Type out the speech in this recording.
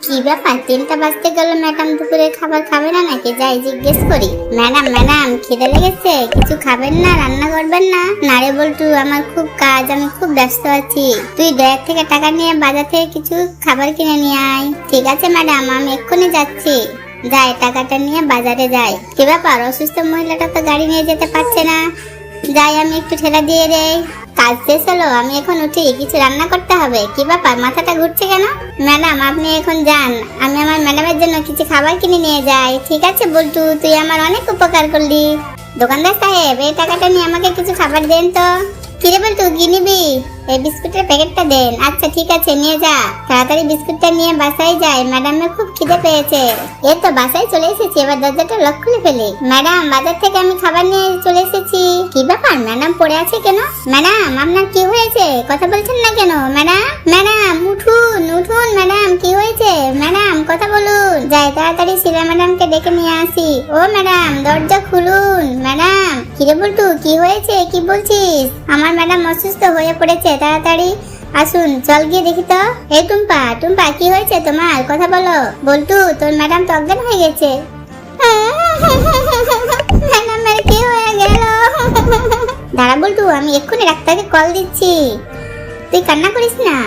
কি ব্যাপার, 3টা বাজতে গেল, ম্যাডাম দুপুরে খাবার খাবে না নাকি? যাই জিজ্ঞেস করি। ম্যাডাম ম্যাডাম খিদে লেগেছে, কিছু খাবেন না? রান্না করবেন না? না রে বল্টু, আমার খুব কাজ, আমি খুব ব্যস্ত আছি। তুই ব্যাগ থেকে টাকা নিয়ে বাজার থেকে কিছু খাবার কিনে নিয়ে আয়। ঠিক আছে ম্যাডাম, আমি এক্ষুনি যাচ্ছি। যাই, টাকাটা নিয়ে বাজারে যাই। কি ব্যাপার, অসুস্থ মহিলাটা তো গাড়ি নিয়ে যেতে পারছে না। যাই, আমি একটু ঠেলা দিয়ে দেই। কাজ শেষ হলো, আমি এখন উঠি, কিছু রান্না করতে হবে। কি ব্যাপার, মাথাটা ঘুরছে কেন? ম্যাডাম আপনি এখন যান, আমি আমার ম্যাডামের জন্য কিছু খাবার কিনে নিয়ে যাই। ঠিক আছে বল্টু, তুই আমার অনেক উপকার করলি। দোকানদার সাহেব, এই টাকাটা নিয়ে আমাকে কিছু খাবার দেন তো। কিরে বল্টু, কি নিবি? এই বিস্কুটের প্যাকেটটা দেন। আচ্ছা ঠিক আছে, নিয়ে যা। তাড়াতাড়ি বিস্কুটটা নিয়ে বাসায় যাই, ম্যাডামের খুব খিদে পেয়েছে। এই তো বাসায় চলে এসেছি, এবার দরজাটা লক খুলে ফেলি। ম্যাডাম, বাজার থেকে আমি খাবার নিয়ে চলে এসেছি। কি ব্যাপার, ম্যাডাম পড়ে আছে কেন? ম্যাডাম আপনার কি হয়েছে, কথা বলছেন না কেন? ম্যাডাম ম্যাডাম উঠুন উঠুন, ম্যাডাম কি হয়েছে? ম্যাডাম কথা বলুন। যাই, তাড়াতাড়ি শিলা ম্যাডামকে ডেকে নিয়ে আসি। ও ম্যাডাম, দরজা খুলুন। ম্যাডাম। কিরে বল্টু, কি হয়েছে, কি বলছিস? আমার ম্যাডাম অসুস্থ হয়ে পড়েছে, তাড়াতাড়ি আসুন, চল গিয়ে দেখি তো। এই টুম্পা, টুম্পা কি হয়েছে তোমার, কথা বলো। বল্টু, তোর ম্যাডাম তো অজ্ঞান হয়ে গেছে। ম্যাডামের কি হয়ে গেল? দাঁড়া বল্টু, আমি এক্ষুনি ডাক্তারকে কল দিচ্ছি, তুই কান্না করিস না।